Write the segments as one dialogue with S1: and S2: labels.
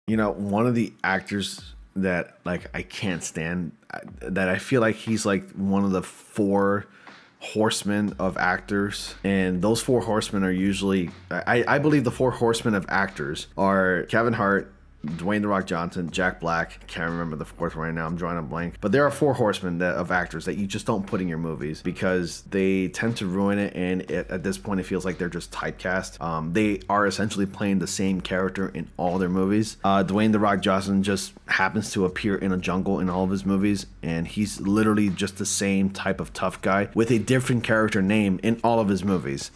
S1: One of the actors that like I can't stand, that I feel like he's like one of the four horsemen of actors, and those four horsemen are usually, I believe the four horsemen of actors are Kevin Hart, Dwayne "The Rock" Johnson, Jack Black. Can't remember the fourth one right now. I'm drawing a blank. But there are four horsemen of actors that you just don't put in your movies because they tend to ruin it. And at this point, it feels like they're just typecast. They are essentially playing the same character in all their movies. Dwayne "The Rock" Johnson just happens to appear in a jungle in all of his movies, and he's literally just the same type of tough guy with a different character name in all of his movies.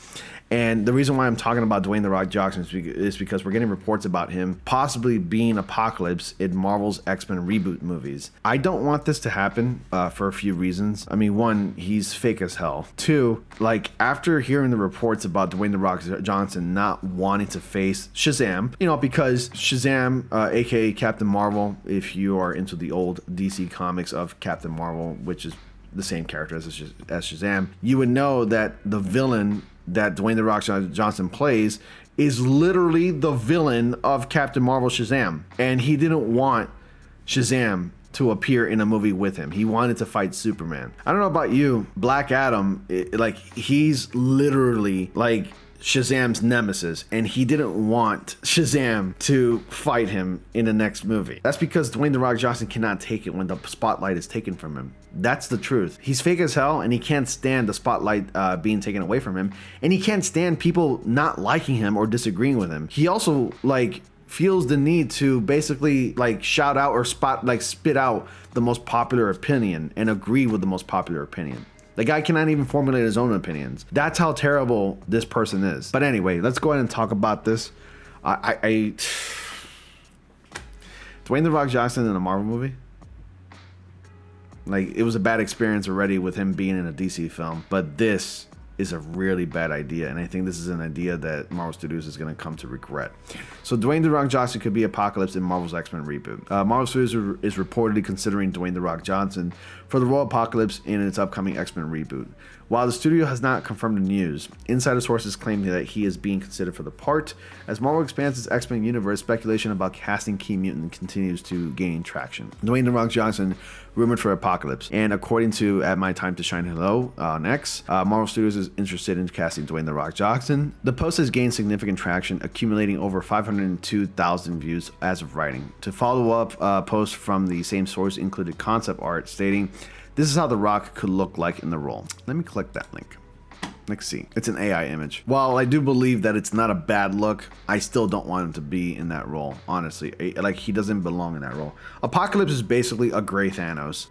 S1: And the reason why I'm talking about Dwayne "The Rock" Johnson is because we're getting reports about him possibly being Apocalypse in Marvel's X-Men reboot movies. I don't want this to happen for a few reasons. I mean, one, he's fake as hell. Two, like after hearing the reports about Dwayne "The Rock" Johnson not wanting to face Shazam, because Shazam, aka Captain Marvel, if you are into the old DC comics of Captain Marvel, which is the same character as Shazam, you would know that the villain that Dwayne "The Rock" Johnson plays is literally the villain of Captain Marvel Shazam. And he didn't want Shazam to appear in a movie with him. He wanted to fight Superman. I don't know about you, Black Adam, he's literally like Shazam's nemesis, and he didn't want Shazam to fight him in the next movie. That's because Dwayne "The Rock" Johnson cannot take it when the spotlight is taken from him. That's the truth. He's fake as hell, and he can't stand the spotlight being taken away from him, and he can't stand people not liking him or disagreeing with him. He also feels the need to basically shout out or spit out the most popular opinion and agree with the most popular opinion. The guy cannot even formulate his own opinions. That's how terrible this person is. But anyway, let's go ahead and talk about this. Dwayne "The Rock" Johnson in a Marvel movie? It was a bad experience already with him being in a DC film. But this is a really bad idea, and I think this is an idea that Marvel Studios is going to come to regret. So Dwayne "The Rock" Johnson could be Apocalypse in Marvel's X-Men reboot. Marvel Studios is reportedly considering Dwayne "The Rock" Johnson for the role of Apocalypse in its upcoming X-Men reboot. While the studio has not confirmed the news, insider sources claim that he is being considered for the part. As Marvel expands its X-Men universe, speculation about casting key mutant continues to gain traction. Dwayne "The Rock" Johnson rumored for Apocalypse, and according to At My Time to Shine Hello on X, Marvel Studios is interested in casting Dwayne "The Rock" Johnson. The post has gained significant traction, accumulating over 502,000 views as of writing. To follow up, posts from the same source included concept art stating, "This is how The Rock could look like in the role." Let me click that link. Let's see. It's an AI image. While I do believe that it's not a bad look, I still don't want him to be in that role, honestly. He doesn't belong in that role. Apocalypse is basically a gray Thanos.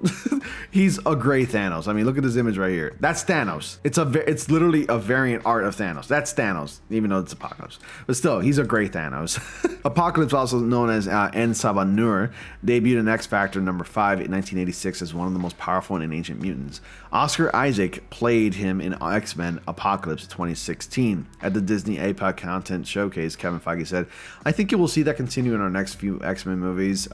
S1: He's a gray Thanos. I mean, look at this image right here. That's Thanos. It's literally a variant art of Thanos. That's Thanos, even though it's Apocalypse. But still, he's a gray Thanos. Apocalypse, also known as En Sabanur, debuted in X Factor number 5 in 1986 as one of the most powerful and ancient mutants. Oscar Isaac played him in X-Men Apocalypse 2016. At the Disney APOC Content Showcase, Kevin Feige said, "I think you will see that continue in our next few X-Men movies,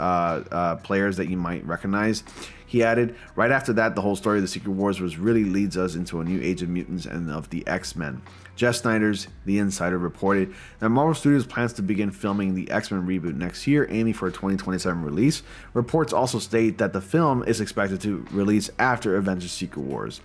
S1: players that you might recognize." He added, "Right after that, the whole story of the Secret Wars really leads us into a new age of mutants and of the X-Men." Jeff Snyder's The Insider reported that Marvel Studios plans to begin filming the X-Men reboot next year, aiming for a 2027 release. Reports also state that the film is expected to release after Avengers Secret Wars.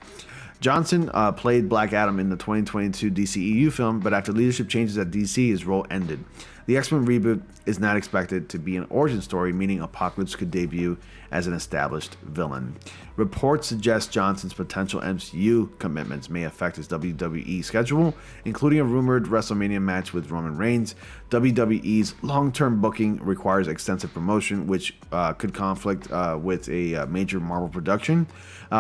S1: Johnson played Black Adam in the 2022 DCEU film, but after leadership changes at DC, his role ended. The X-Men reboot is not expected to be an origin story, meaning Apocalypse could debut as an established villain. Reports suggest Johnson's potential MCU commitments may affect his WWE schedule, including a rumored WrestleMania match with Roman Reigns. WWE's long-term booking requires extensive promotion, which could conflict with a major Marvel production.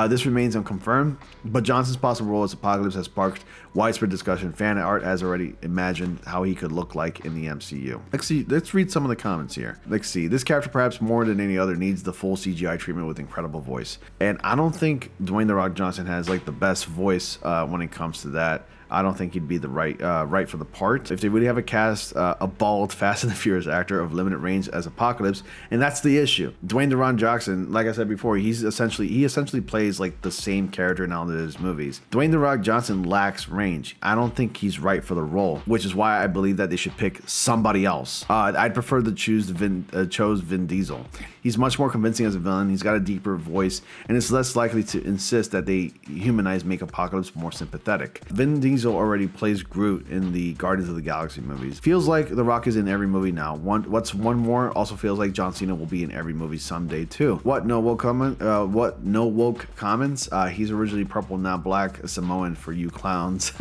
S1: This remains unconfirmed, but Johnson's possible role as Apocalypse has sparked widespread discussion. Fan art has already imagined how he could look like in the MCU. Let's read some of the comments here. Let's see. This character, perhaps more than any other, needs the full CGI treatment with incredible voice. And I don't think Dwayne "The Rock" Johnson has the best voice when it comes to that. I don't think he'd be the right for the part. If they really have a cast a bald Fast and the Furious actor of limited range as Apocalypse, and that's the issue. Dwayne "The Rock" Johnson, like I said before, he essentially plays like the same character in all of his movies. Dwayne "The Rock" Johnson lacks range. I don't think he's right for the role, which is why I believe that they should pick somebody else. I'd prefer to choose Vin Diesel. He's much more convincing as a villain. He's got a deeper voice, and it's less likely to insist that they make Apocalypse more sympathetic. Vin Diesel already plays Groot in the Guardians of the Galaxy movies. Feels like The Rock is in every movie now. One more also feels like John Cena will be in every movie someday too. What no woke comments? He's originally purple, now black, Samoan for you clowns.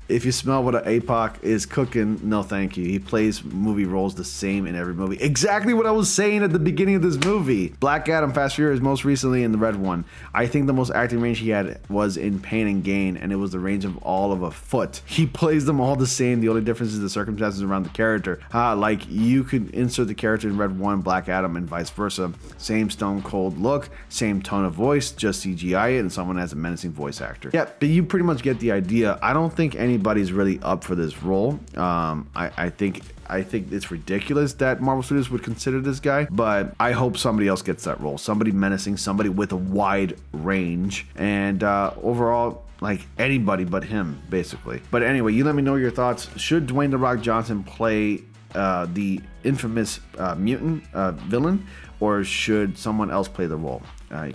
S1: If you smell what an APOC is cooking, no thank you. He plays movie roles the same in every movie. Exactly what I was saying at the beginning of this movie. Black Adam, Fast Furious, most recently in the red one. I think the most acting range he had was in Pain and Gain, and it was the range of all of a foot. He plays them all the same. The only difference is the circumstances around the character. Like you could insert the character in red one, Black Adam, and vice versa. Same stone cold look, same tone of voice, just CGI it, and someone has a menacing voice actor. Yeah, but you pretty much get the idea. I don't think anybody's really up for this role. I think it's ridiculous that Marvel Studios would consider this guy, but I hope somebody else gets that role. Somebody menacing, somebody with a wide range, and overall, like anybody but him, basically. But anyway, you let me know your thoughts. Should Dwayne "The Rock" Johnson play the infamous mutant villain, or should someone else play the role?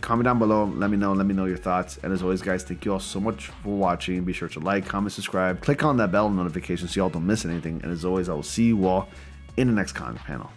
S1: Comment down below. Let me know your thoughts. And as always, guys, thank you all so much for watching. Be sure to like, comment, subscribe, click on that bell notification so y'all don't miss anything. And as always, I will see you all in the next comment panel.